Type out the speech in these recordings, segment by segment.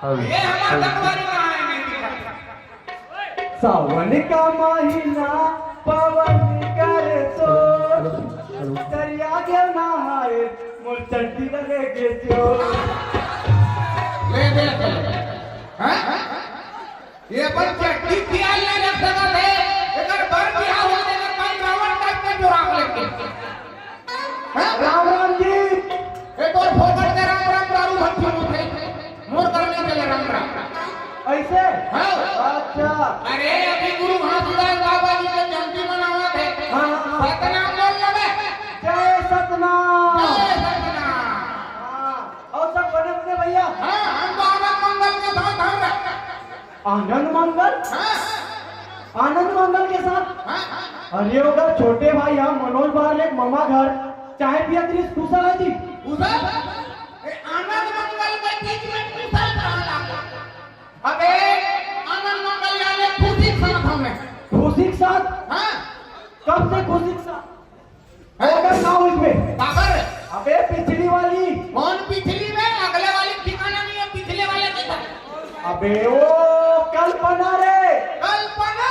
ये हमारा तकवारी कहाँ है नहीं दिखा। सावन का महीना पवन कर तो दरिया के नहाए मोर चट्टी लगे के जो ले दे हैं ये पर चट्टी किया ले रख सका थे अगर बर बिया हो देना कोई रावण टाइप का जोड़ा लेके हैं राम राम जी ये तो फोकट दे राम राम दारू भट्टी उठे मोर करने चले राम राम ऐसे हाँ अच्छा अरे अभी गुरु घासीदास बाबा जी के जयंती मनावा थे हाँ सतनाम बोल लगे जय सतनाम जय सतनाम हाँ और सब बने बने भैया हाँ हम तो आनंद मंगल के साथ हम रहते आनंद मंगल हाँ आनंद मंगल के साथ हाँ अरे उधर छोटे भाई हम मनोज बाहर एक मामा घर चाय पिया त्रिस कुशल है जी उधर आनंद मंगल के बीच में कुशल रहला अबे आनंद मंगल वाले खुशी के साथ हमें खुशी के साथ हाँ कब से खुशी के साथ अगर ना हो इसमें काकर अबे पिछली वाली कौन पिछली में अगले वाली ठिकाना नहीं है पिछले वाले के साथ अबे ओ कल्पना रे कल्पना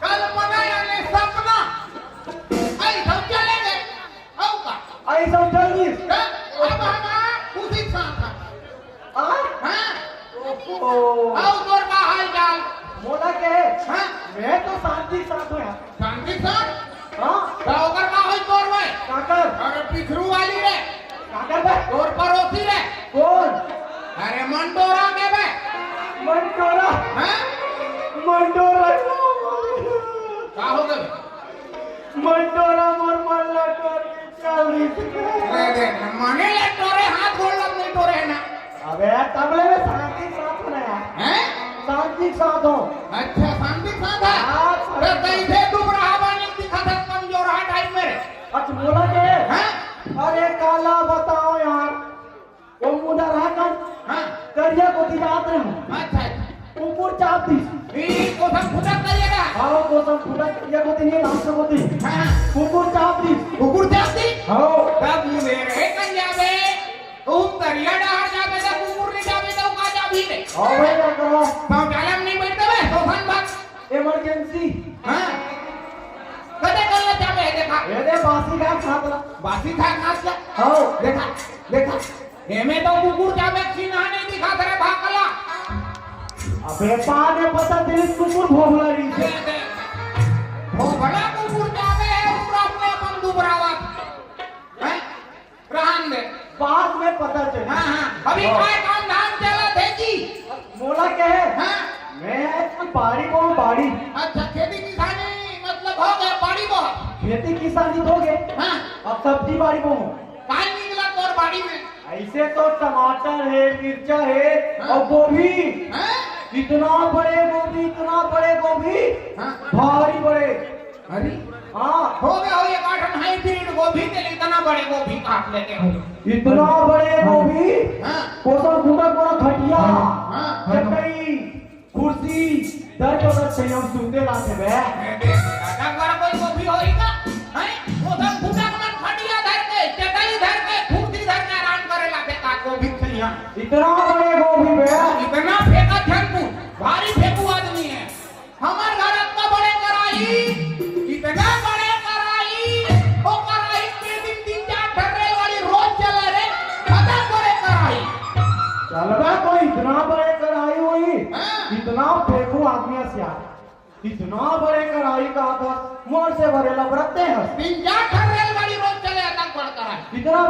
कल्पना यानी सपना आई सब चलेंगे औ का ऐसा जल्दी अब हम खुशी के साथ हैं हाँ हाँ ओ औ तोर का हाल चाल मोला के हाँ मैं तो शांति के साथ हूँ यार शांति से हाँ ओकर का होई तोर में काकर अरे पिछरू वाली रे काकर बे तोर पड़ोसी रे कौन अरे मंडोरा के बे मंडोरा हैं मंडोरा का हो गए मंडोरा मोर मल्ला कर चाली ले दे माने ले तोरे हाथ गोड़ लग नहीं तोरे ना अबे तबले में शांति के साथ हूँ ना यार हैं शांति के साथ हूँ अच्छा शांति के साथ है तो कैसे डूब रहा बानी दिखा था कमजोर है टाइप में अच्छा मोला के हैं अरे काला बताओ यार वो मुदा रहा कर हाँ करिया को दिजात रहे हूँ अच्छा ऊपर चाप दी ई को सब फुटक करिएगा हाँ वो सब पूरा करिया को नहीं नाम से होती हाँ ऊपर चाप दी कुकुर जाती हाँ तब मुझे रे कन जावे तुम तरिया डार जावे तो कुकुर नहीं जावे तो का जावी रे हाँ भाई क्या करो तो जालम नहीं बैठते वे तो फन बात इमरजेंसी हाँ कदे करना जावे देखा ये दे बासी का छात्र बासी था खास क्या हाँ देखा देखा एमे तो कुकुर जावे सीना नहीं दिखा तेरे भाकला अबे पाने पता दिल कुकुर भोगला रही दे है दे वो बड़ा कुकुर जावे ऊपर अपने अपन दुबरावा हैं रहन दे बाद में पता चला हाँ हाँ अभी काय काम धाम चला थे जी मोला के है हाँ मैं बाड़ी को बाड़ी अच्छा खेती किसानी मतलब हो गया बाड़ी को खेती किसानी दोगे हाँ अब सब्जी बाड़ी को हूँ काय निकला तोर बाड़ी में ऐसे तो टमाटर है मिर्चा है और गोभी हैं इतना बड़े गोभी हाँ भारी बड़े अरे हाँ हो गया हो ये काटन हाइब्रिड गोभी के लिए इतना बड़े गोभी काट लेते हो इतना बड़े गोभी हाँ कोसा गुड़ा गुड़ा खटिया हाँ चटाई कुर्सी दर के ऊपर से हम सुनते लाते बे अगर कोई गोभी होएगा हैं वो सब फुटक मन खटिया धर के चटाई धर के कुर्सी धर के आराम करे लाते का गोभी खलिया इतना बड़े गोभी बे इतना फेंका झलकू भारी फेंकू आदमी है हमार घर का बड़े कराई इतना बड़े कराई वो कराई के दिन 3-4 ठर्रे वाली रोज चला रे पता बड़े कराई चल बे कोई इतना बड़े कढ़ाई हुई हाँ। इतना फेंकू आदमी से यार इतना बड़े कढ़ाई का था मोर से भरे लबरते हैं 3-4 ठर्रे वाली रोज चले तक बड़ कराई इतना